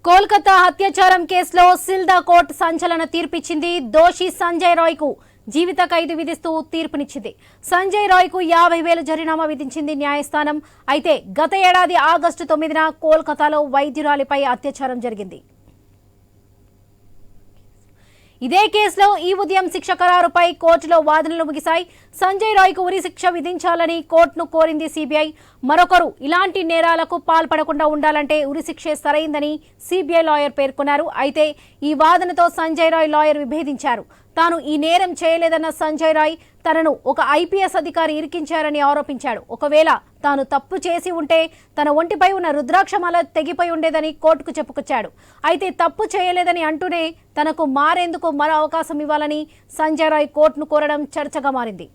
కోల్కతా అత్యాచారం కేసులో సిల్దా కోర్టు సంచలన తీర్పిచ్చింది. దోషి సంజయ్ రాయ్ కు జీవిత ఖైదు విధిస్తూ తీర్పునిచ్చింది. సంజయ్ రాయ్ కు 50,000 జరిమానా విధించింది న్యాయస్థానం. అయితే గత ఏడాది ఆగస్టు 9న కోల్కతాలో వైద్యురాలిపై అత్యాచారం జరిగింది. ఇదే కేసులో ఈ ఉదయం శిక్ష ఖరారుపై కోర్టులో వాదనలు ముగిశాయి. సంజయ్ రాయ్ కు ఉరి శిక్ష విధించాలని కోర్టును కోరింది సిబిఐ. మరొకరు ఇలాంటి నేరాలకు పాల్పడకుండా ఉండాలంటే ఉరి శిక్షే సరైందని సిబిఐ లాయర్ పేర్కొన్నారు. అయితే ఈ వాదనతో సంజయ్ రాయ్ లాయర్ విభేదించారు. తాను ఈ నేరం చేయలేదన్న సంజయ్ రాయ్ తనను ఒక ఐపీఎస్ అధికారి ఇరికించారని ఆరోపించాడు. ఒకవేళ తాను తప్పు చేసి ఉంటే తన ఒంటిపై ఉన్న రుద్రాక్షమాల తెగిపోయి ఉండేదని కోర్టుకు చెప్పుకొచ్చాడు. అయితే తప్పు చేయలేదని అంటూనే తనకు మారేందుకు మరో అవకాశం ఇవ్వాలని సంజయ్ రాయ్ కోర్టును కోరడం చర్చగా మారింది.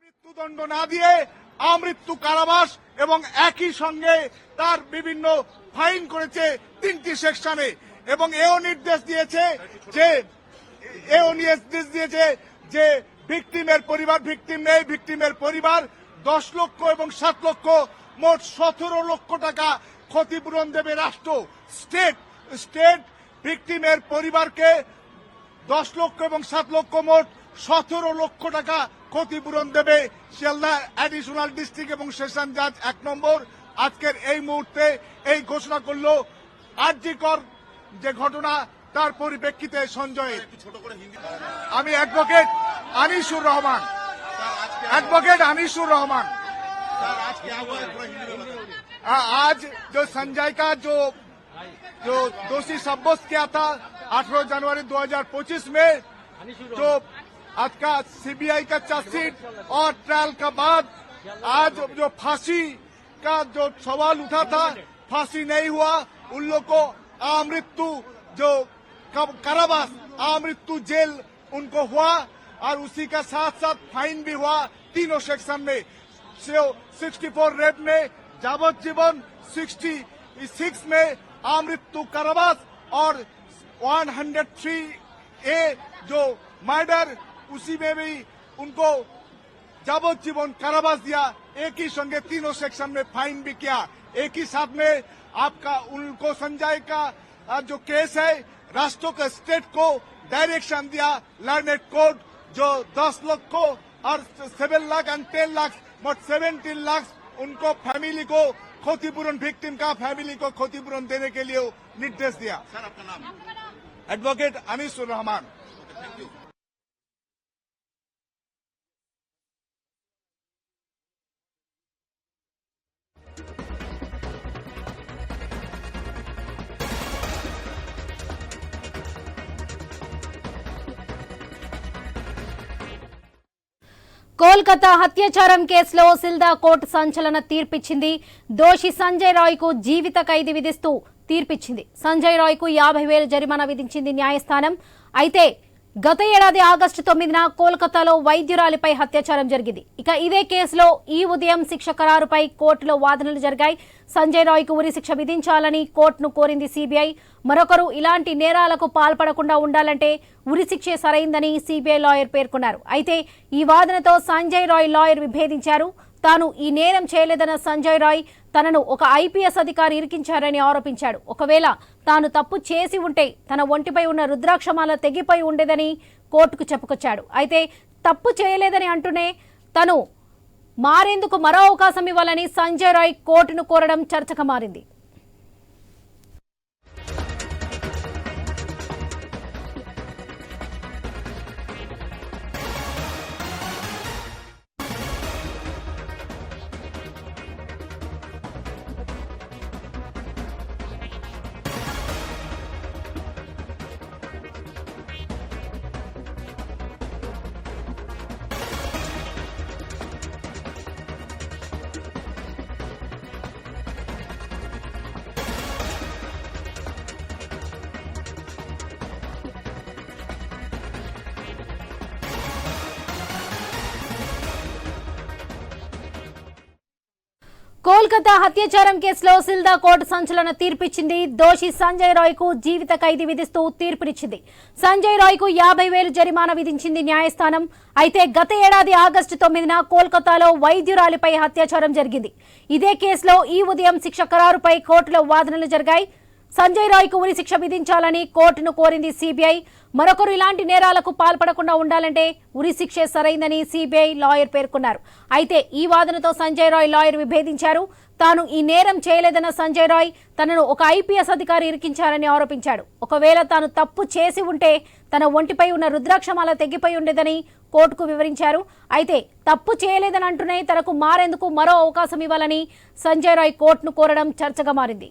মৃত্যুদণ্ড না দিয়ে আমৃত্যু কারাবাস এবং একই সঙ্গে তার বিভিন্ন ফাইন করেছে 3টি সেকশনে এবং এও নির্দেশ দিয়েছে যে ভিকটিমের পরিবার ভিকটিম নেই, ভিকটিমের পরিবার 10 লক্ষ এবং 7 লক্ষ মোট 17 লক্ষ টাকা ক্ষতিপূরণ দেবে রাষ্ট্র। স্টেট ভিকটিমের পরিবারকে 10 লক্ষ এবং 7 লক্ষ মোট 17 লক্ষ টাকা ক্ষতিপূরণ দেবে শিয়ালদা অ্যাডিশনাল ডিস্ট্রিক্ট এবং সেশন জাজ 1 নম্বর আজকের এই মুহূর্তে এই ঘোষণা করলো। আরজিকর যে ঘটনা তার পরিপ্রেক্ষিতে সঞ্জয় আমি অ্যাডভোকেট আনিসুর রহমান आज जो संजय का जो दोषी साब्यस्त किया था 18 जनवरी 2025 में, तो आज का सीबीआई का चार्जशीट और ट्रायल का बाद आज जो फांसी का जो सवाल उठा था, फांसी नहीं हुआ, उन लोग को आमृत्यु जो कारावास आमृत्यु जेल उनको हुआ और उसी का साथ साथ फाइन भी हुआ तीनों सेक्शन में। 64 रेप में जावज्जीवन, 66 में आमृत्यु कारावास और 103A जो मर्डर उसी में भी उनको जावज्जीवन कारावास दिया। एक ही संगे तीनों सेक्शन में फाइन भी किया। एक ही साथ में आपका उनको संजय का जो केस है राष्ट्र के स्टेट को डायरेक्शन दिया लर्नेड कोर्ट जो 10 लाख को और 7 लाख एंड 10 लाख मोट 17 लाख उनको फैमिली को क्षतिपूरण विक्टिम का फैमिली को क्षतिपूरण देने के लिए निर्देश दिया। सर आपका नाम? Advocate Anisur Rahman. Thank you. Kolkata అత్యాచారం కేసులో సిల్దా కోర్టు సంచలన తీర్పిచ్చింది. దోషి సంజయ్ రాయ్ కు జీవిత ఖైదు విధిస్తూ తీర్పిచ్చింది. సంజయ్ రాయ్ కు 50,000 జరిమానా విధించింది న్యాయస్థానం. అయితే గత ఏడాది ఆగస్టు 9న కోల్కతాలో వైద్యురాలిపై అత్యాచారం జరిగింది. ఇక ఇదే కేసులో ఈ ఉదయం శిక్ష ఖరారుపై కోర్టులో వాదనలు జరిగాయి. సంజయ్ రాయ్ కు ఉరి శిక్ష విధించాలని కోర్టును కోరింది సిబిఐ. మరొకరు ఇలాంటి నేరాలకు పాల్పడకుండా ఉండాలంటే ఉరి శిక్షే సరైందని సిబిఐ లాయర్ పేర్కొన్నారు. అయితే ఈ వాదనతో సంజయ్ రాయ్ లాయర్ విభేదించారు. తాను ఈ నేరం చేయలేదన్న సంజయ్ రాయ్ తనను ఒక ఐపీఎస్ అధికారి ఇరికించారని ఆరోపించాడు. ఒకవేళ తాను తప్పు చేసి ఉంటే తన ఒంటిపై ఉన్న రుద్రాక్షమాల తెగిపోయి ఉండేదని కోర్టుకు చెప్పుకొచ్చాడు. అయితే తప్పు చేయలేదని అంటూనే తను మారేందుకు మరో అవకాశం ఇవ్వాలని సంజయ్ రాయ్ కోర్టును కోరడం చర్చగా మారింది. కోల్కతా హత్యాచారం కేసులో సిల్దా కోర్టు సంచలన తీర్పిచ్చింది. దోషి సంజయ్ రాయ్ కు జీవిత ఖైదీ విధిస్తూ తీర్పునిచ్చింది. సంజయ్ రాయ్ కు 50,000 జరిమానా విధించింది న్యాయస్థానం. అయితే గత ఏడాది ఆగస్టు 9న కోల్కతాలో వైద్యురాలిపై అత్యాచారం జరిగింది. ఇదే కేసులో ఈ ఉదయం శిక్ష ఖరారుపై కోర్టులో వాదనలు జరిగాయి. సంజయ్ రాయ్ కు ఉరి శిక్ష విధించాలని కోర్టును కోరింది సిబిఐ. మరొకరు ఇలాంటి నేరాలకు పాల్పడకుండా ఉండాలంటే ఉరి శిక్షే సరైందని సిబిఐ లాయర్ పేర్కొన్నారు. అయితే ఈ వాదనతో సంజయ్ రాయ్ లాయర్ విభేదించారు. తాను ఈ నేరం చేయలేదన్న సంజయ్ రాయ్ తనను ఒక ఐపీఎస్ అధికారి ఇరికించారని ఆరోపించాడు. ఒకవేళ తాను తప్పు చేసి ఉంటే తన ఒంటిపై ఉన్న రుద్రాక్షమాల తెగిపోయి ఉండేదని కోర్టుకు వివరించారు. అయితే తప్పు చేయలేదని అంటూనే తనకు మారేందుకు మరో అవకాశం ఇవ్వాలని సంజయ్ రాయ్ కోర్టును కోరడం చర్చగా మారింది.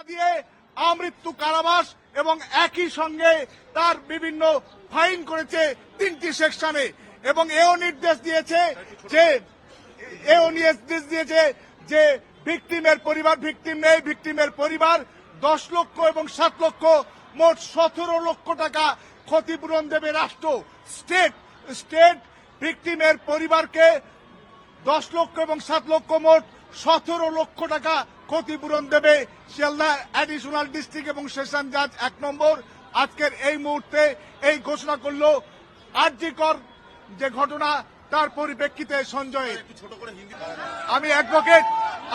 দিয়ে আমৃত্যু কারাবাস এবং একই সঙ্গে তার বিভিন্ন ফাইন করেছে 3টি সেকশনে এবং এও নির্দেশ দিয়েছে যে ভিকটিমের পরিবার ভিকটিম নেই, ভিকটিমের পরিবার 10 লক্ষ এবং 7 লক্ষ মোট 17 লক্ষ টাকা ক্ষতিপূরণ দেবে রাষ্ট্র। স্টেট ভিকটিমের পরিবারকে 10 লক্ষ এবং 7 লক্ষ মোট 17 লক্ষ টাকা ক্ষতিপূরণ দেবে শিয়ালদা অ্যাডিশনাল ডিস্ট্রিক্ট এবং সেশন জাজ 1 নম্বর আজকের এই মুহূর্তে এই ঘোষণা করলো। আরজিকর যে ঘটনা তার পরিপ্রেক্ষিতে সঞ্জয় আমি অ্যাডভোকেট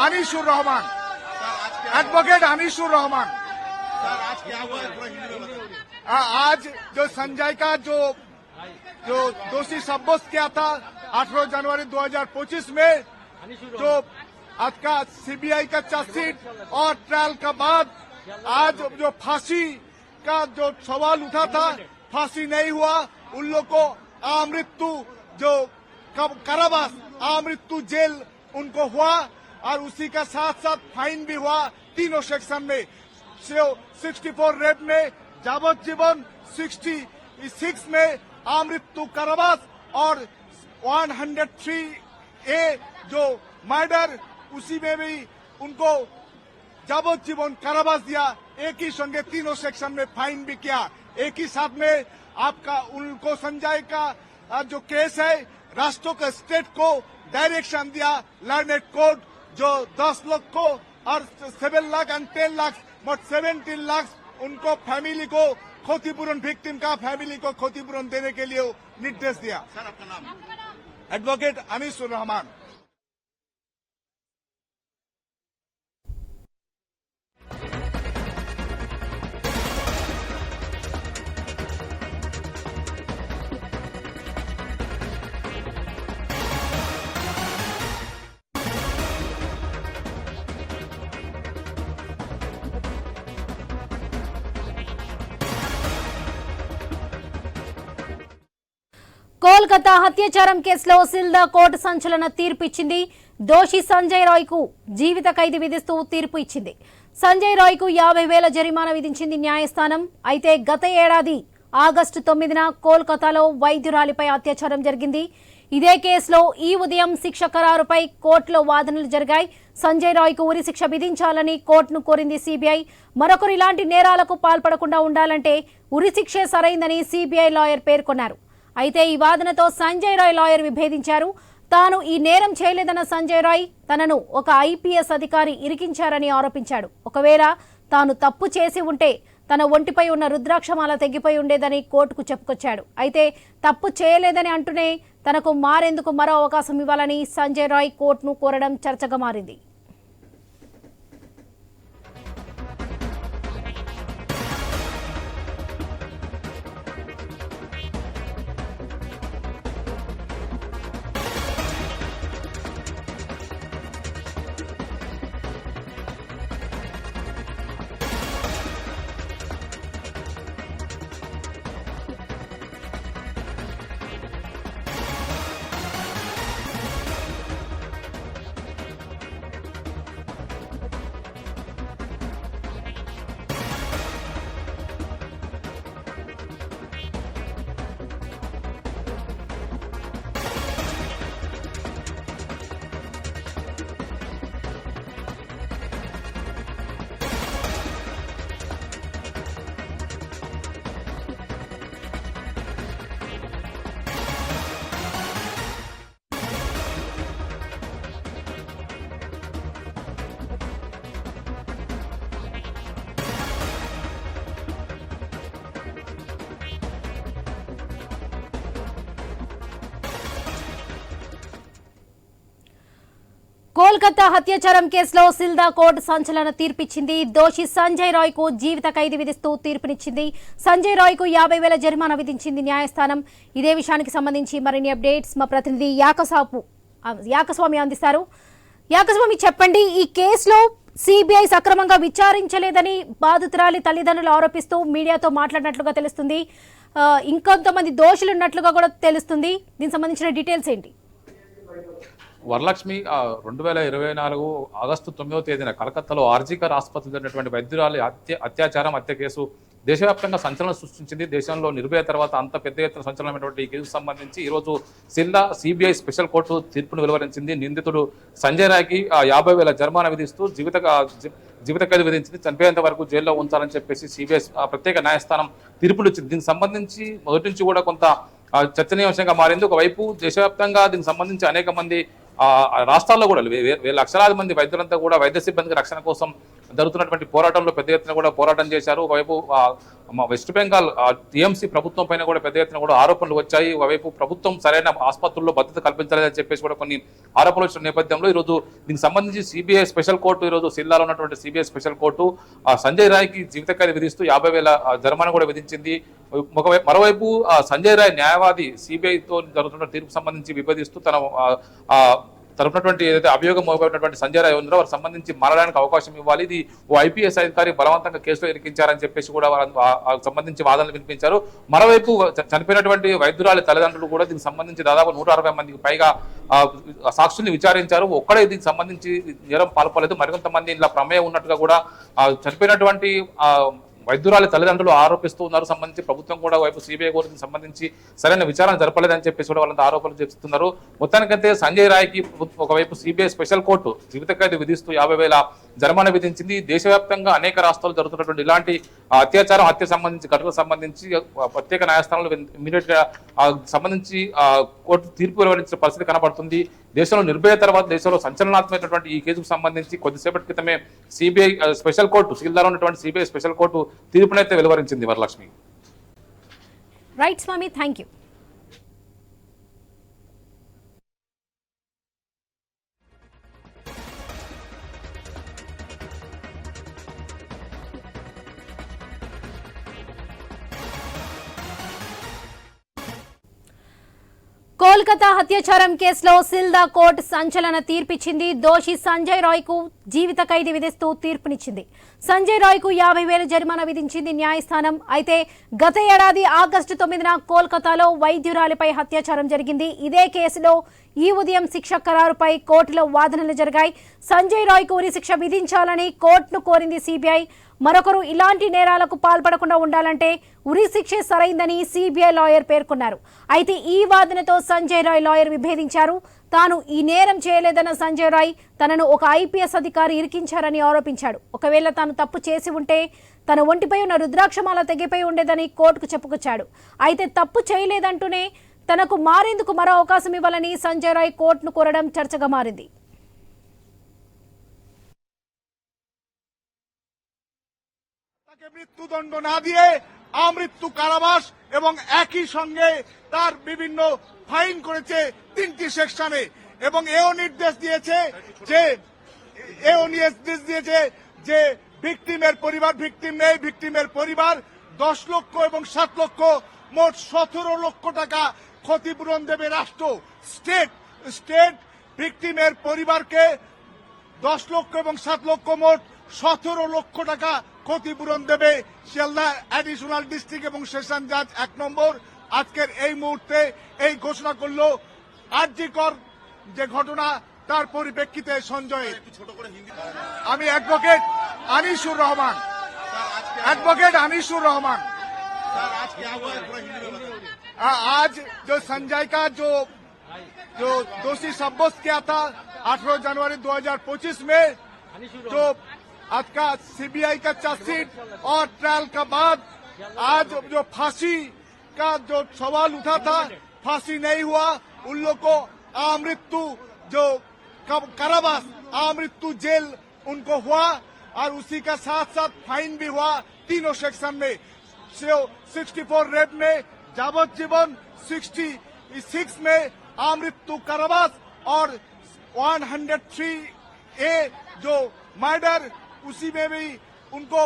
আনিসুর রহমান आज जो संजय का जो दोषी साब्यस्त किया था 18 जनवरी 2025 में, तो आज का सीबीआई का चार्जशीट और ट्रायल का बाद आज जो फांसी का जो सवाल उठा था, फांसी नहीं हुआ। उन लोग को आमृत्यु जो कारावास आमृत्यु जेल उनको हुआ और उसी का साथ साथ फाइन भी हुआ तीनों सेक्शन में। 64 रेप में जावज्जीवन, 66 में आमृत्यु कारावास और 103A जो मर्डर उसी में भी उनको जावज्जीवन कारावास दिया। एक ही संगे तीनों सेक्शन में फाइन भी किया। एक ही साथ में आपका उनको संजय का जो केस है राष्ट्र के स्टेट को डायरेक्शन दिया लर्नेड कोर्ट जो 10 लाख को और 7 लाख एंड 10 लाख मोट 17 लाख उनको फैमिली को क्षतिपूरण विक्टिम का फैमिली को क्षतिपूरण देने के लिए निर्देश दिया। सर आपका नाम? एडवोकेट अनीसुर रहमान। కోల్కతా హత్యాచారం కేసులో సిల్దా కోర్టు సంచలన తీర్పు ఇచ్చింది. దోషి సంజయ్ రాయ్ కు జీవిత ఖైదీ విధిస్తూ తీర్పు ఇచ్చింది. సంజయ్ రాయ్ కు 50,000 జరిమానా విధించింది న్యాయస్థానం. అయితే గత ఏడాది ఆగస్టు 9న కోల్కతాలో వైద్యురాలిపై అత్యాచారం జరిగింది. ఇదే కేసులో ఈ ఉదయం శిక్ష ఖరారుపై కోర్టులో వాదనలు జరిగాయి. సంజయ్ రాయ్ కు ఉరి శిక్ష విధించాలని కోర్టును కోరింది సిబిఐ. మరొకరు ఇలాంటి నేరాలకు పాల్పడకుండా ఉండాలంటే ఉరి శిక్షే సరైందని సిబిఐ లాయర్ పేర్కొన్నారు. అయితే ఈ వాదనతో సంజయ్ రాయ్ లాయర్ విభేదించారు. తాను ఈ నేరం చేయలేదన్న సంజయ్ రాయ్ తనను ఒక ఐపీఎస్ అధికారి ఇరికించారని ఆరోపించాడు. ఒకవేళ తాను తప్పు చేసి ఉంటే తన ఒంటిపై ఉన్న రుద్రాక్షమాల తెగిపోయి ఉండేదని కోర్టుకు చెప్పుకొచ్చాడు. అయితే తప్పు చేయలేదని అంటూనే తనకు మారేందుకు మరో అవకాశం ఇవ్వాలని సంజయ్ రాయ్ కోర్టును కోరడం చర్చగా మారింది. కోల్కతా హత్యాచారం కేసులో సిల్దా కోర్టు సంచలన తీర్పిచ్చింది. దోషి సంజయ్ రాయ్ కు జీవిత ఖైదు విధిస్తూ తీర్పునిచ్చింది. సంజయ్ రాయ్ కు 50,000 జరిమానా విధించింది న్యాయస్థానం. ఇదే విషయానికి సంబంధించి మరిన్ని అప్డేట్స్ మా ప్రతినిధి యాకస్వామి అందిస్తారు. యాకస్వామి, చెప్పండి, ఈ కేసులో సిబిఐ సక్రమంగా విచారించలేదని బాధితురాలి తల్లిదండ్రులు ఆరోపిస్తూ మీడియాతో మాట్లాడినట్లుగా తెలుస్తుంది. ఇంకొంతమంది దోషులు ఉన్నట్లుగా కూడా తెలుస్తుంది. దీనికి సంబంధించిన డీటెయిల్స్ ఏంటి? వరలక్ష్మి 2024 ఆగస్టు 9వ తేదీన కలకత్తాలో ఆర్జీకర్ ఆసుపత్రిలో జరిగినటువంటి వైద్యురాలి అత్యాచారం హత్య కేసు దేశవ్యాప్తంగా సంచలనం సృష్టించింది. దేశంలో నిర్భయ తర్వాత అంత పెద్ద ఎత్తున సంచలనమైనటువంటి ఈ కేసుకు సంబంధించి ఈరోజు సిల్దా సిబిఐ స్పెషల్ కోర్టు తీర్పును వెలువరించింది. నిందితుడు సంజయ్ రాయ్కి 50,000 జరిమానా విధిస్తూ జీవిత ఖైదు విధించింది. చనిపోయేంత వరకు జైల్లో ఉంచాలని చెప్పేసి సిబిఐ ప్రత్యేక న్యాయస్థానం తీర్పులు ఇచ్చింది. దీనికి సంబంధించి మొదటి నుంచి కూడా కొంత చర్చనీయాంశంగా మారింది. ఒకవైపు దేశవ్యాప్తంగా దీనికి సంబంధించి అనేక మంది రాష్ట్రాల్లో కూడా లక్షలాది మంది వైద్యులంతా కూడా వైద్య సిబ్బందికి రక్షణ కోసం జరుగుతున్నటువంటి పోరాటంలో పెద్ద ఎత్తున కూడా పోరాటం చేశారు. ఒకవైపు వెస్ట్ బెంగాల్ టీఎంసీ ప్రభుత్వం పైన కూడా పెద్ద ఎత్తున కూడా ఆరోపణలు వచ్చాయి. ఒకవైపు ప్రభుత్వం సరైన ఆసుపత్రుల్లో భద్రత కల్పించలేదని చెప్పేసి కూడా కొన్ని ఆరోపణలు వచ్చిన నేపథ్యంలో ఈరోజు దీనికి సంబంధించి సిబిఐ స్పెషల్ కోర్టు ఈరోజు సిల్లాలో ఉన్నటువంటి సిబిఐ స్పెషల్ కోర్టు సంజయ్ రాయ్కి జీవిత ఖైదు విధిస్తూ 50,000 జరిమానా కూడా విధించింది. మరోవైపు సంజయ్ రాయ్ న్యాయవాది సిబిఐతో జరుగుతున్న తీర్పు సంబంధించి విభేదిస్తూ తరపునటువంటి ఏదైతే అభియోగం మోపబడినటువంటి సంజయ్ రాయ్ ఉందో వారికి సంబంధించి మారడానికి అవకాశం ఇవ్వాలి, ఇది ఓ ఐపీఎస్ అధికారి బలవంతంగా కేసులో ఇరికించారని చెప్పేసి కూడా సంబంధించి వాదనలు వినిపించారు. మరోవైపు చనిపోయినటువంటి వైద్యురాలి తల్లిదండ్రులు కూడా దీనికి సంబంధించి దాదాపు 160 మందికి పైగా సాక్షుల్ని విచారించారు. ఒక్కడే దీనికి సంబంధించి నేరం పాల్పడలేదు. మరికొంతమంది ఇలా ప్రమేయం ఉన్నట్టుగా కూడా చనిపోయినటువంటి వైద్యురాలి తల్లిదండ్రులు ఆరోపిస్తూ ఉన్నారు. సంబంధించి ప్రభుత్వం కూడా వైపు సిబిఐ కోర్టుకి సంబంధించి సరైన విచారణ జరపలేదని చెప్పేసి కూడా వాళ్ళంతా ఆరోపణలు చేస్తున్నారు. మొత్తానికైతే సంజయ్ రాయ్కి ఒకవైపు సిబిఐ స్పెషల్ కోర్టు జీవిత ఖైదు విధిస్తూ 50,000 జరిమానా విధించింది. దేశవ్యాప్తంగా అనేక రాష్ట్రాలు జరుగుతున్నటువంటి ఇలాంటి హత్య సంబంధించి ఘటనకు సంబంధించి ప్రత్యేక న్యాయస్థానంలో ఇమీడియట్ గా సంబంధించి కోర్టు తీర్పు వెలువరించిన పరిస్థితి కనబడుతుంది. దేశంలో నిర్భయ తర్వాత దేశంలో సంచలనాత్మకమైనటువంటి ఈ కేసుకు సంబంధించి కొద్దిసేపటి క్రితమే సిబిఐ స్పెషల్ కోర్టు సిల్దాలో ఉన్నటువంటి సిబిఐ స్పెషల్ కోర్టు తీర్పునైతే వెలువరించింది. Varalakshmi. Right Swami, thank you. Kolkata హత్యాచారం కేసులో సిల్దా కోర్టు సంచలన తీర్పిచ్చింది. దోషి సంజయ్ రాయ్ కు జీవిత ఖైదు విధిస్తూ తీర్పునిచ్చింది. సంజయ్ రాయ్ కు 50,000 జరిమానా విధించింది న్యాయస్థానం. అయితే గత ఏడాది ఆగస్టు 9న కోల్కతాలో వైద్యురాలిపై అత్యాచారం జరిగింది. ఇదే కేసులో ఈ ఉదయం శిక్ష ఖరారుపై కోర్టులో వాదనలు జరిగాయి. సంజయ్ రాయ్ కు ఉరిశిక్ష విధించాలని కోర్టును కోరింది సిబిఐ. మరొకరు ఇలాంటి నేరాలకు పాల్పడకుండా ఉండాలంటే ఉరిశిక్షే సరైందని సిబిఐ లాయర్ పేర్కొన్నారు. అయితే ఈ వాదనతో సంజయ్ రాయ్ లాయర్ విభేదించారు. తాను ఈ నేరం చేయలేదన్న సంజయ్ రాయ్ తనను ఒక ఐపీఎస్ అధికారి ఇరికించారని ఆరోపించాడు. ఒకవేళ తాను తప్పు చేసి ఉంటే తన ఒంటిపై ఉన్న రుద్రాక్షమాల తెగిపోయి ఉండేదని కోర్టుకు చెప్పుకొచ్చాడు. అయితే తప్పు చేయలేదంటూనే తనకు మారేందుకు మరో అవకాశం ఇవ్వాలని సంజయ్ రాయ్ కోర్టును కోరడం చర్చగా మారింది. মৃত্যুদণ্ড না দিয়ে আমৃত্যু কারাবাস এবং একই সঙ্গে তার বিভিন্ন ফাইন করেছে 3টি সেকশনে এবং এও নির্দেশ দিয়েছে যে ভিকটিমের পরিবার, ভিকটিম নেই, ভিকটিমের পরিবার 10 লক্ষ এবং 7 লক্ষ মোট 17 লক্ষ টাকা ক্ষতিপূরণ দেবে রাষ্ট্র। স্টেট ভিকটিমের পরিবারকে 10 লক্ষ এবং 7 লক্ষ মোট 17 লক্ষ টাকা ক্ষতিপূরণ দেবে শিয়ালদা অ্যাডিশনাল ডিস্ট্রিক্ট এবং সেশন জাজ 1 নম্বর আজকের এই মুহূর্তে এই ঘোষণা করলো। আরজিকর যে ঘটনা তার পরিপ্রেক্ষিতে সঞ্জয় আমি অ্যাডভোকেট আনিসুর রহমান आज जो संजय का जो दोषी साब्यस्त किया था 18 जनवरी 2025 में, जो आज का सीबीआई का चार्जशीट और ट्रायल का बाद आज जो फांसी का जो सवाल उठा था, फांसी नहीं हुआ, उन लोग को आमृत्यु जो कारावास आमृत्यु जेल उनको हुआ और उसी का साथ साथ फाइन भी हुआ तीनों सेक्शन में। 64 रेप में जावज्जीवन, 66 में आमृत्यु कारावास और 103A जो मर्डर, उसी में भी उनको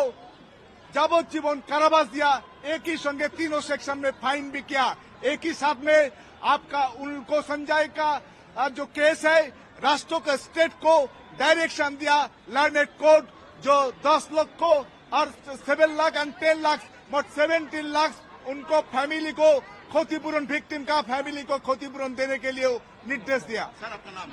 जाबोजीवन कारावास दिया। एक ही संगे तीनों सेक्शन में फाइन भी किया। एक ही साथ में आपका उनको संजय का जो केस है, राष्ट्रों के स्टेट को डायरेक्शन दिया लर्नेड कोर्ट, जो 10 लाख को और 7 लाख एंड 10 लाख मोट 17 लाख उनको फैमिली को क्षतिपूरण, विक्टिम का फैमिली को क्षतिपूरण देने के लिए निर्देश दिया। सर आपका नाम?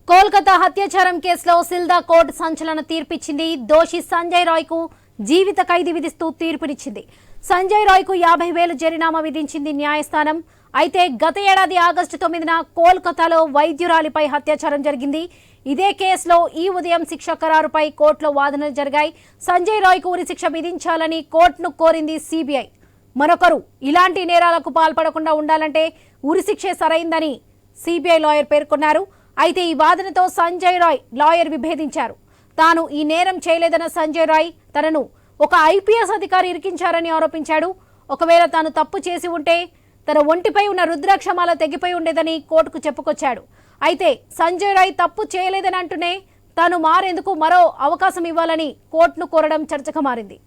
కోల్కతా హత్యాచారం కేసులో సిల్దా కోర్టు సంచలన తీర్పిచ్చింది. దోషి సంజయ్ రాయ్ కు జీవిత ఖైదీ విధిస్తూ తీర్పునిచ్చింది. సంజయ్ రాయ్ కు 50,000 జరిమానా విధించింది న్యాయస్థానం. అయితే గత ఏడాది ఆగస్టు 9న కోల్కతాలో వైద్యురాలిపై అత్యాచారం జరిగింది. ఇదే కేసులో ఈ ఉదయం శిక్ష ఖరారుపై కోర్టులో వాదనలు జరిగాయి. సంజయ్ రాయ్ కు ఉరిశిక్ష విధించాలని కోర్టును కోరింది సిబిఐ. మరొకరు ఇలాంటి నేరాలకు పాల్పడకుండా ఉండాలంటే ఉరిశిక్షే సరైందని సిబిఐ లాయర్ పేర్కొన్నారు. అయితే ఈ వాదనతో సంజయ్ రాయ్ లాయర్ విభేదించారు. తాను ఈ నేరం చేయలేదన్న సంజయ్ రాయ్ తనను ఒక ఐపీఎస్ అధికారి ఇరికించారని ఆరోపించాడు. ఒకవేళ తాను తప్పు చేసి ఉంటే తన ఒంటిపై ఉన్న రుద్రాక్షమాల తెగిపోయి ఉండేదని కోర్టుకు చెప్పుకొచ్చాడు. అయితే సంజయ్ రాయ్ తప్పు చేయలేదని అంటూనే తాను మారేందుకు మరో అవకాశం ఇవ్వాలని కోర్టును కోరడం చర్చగా మారింది.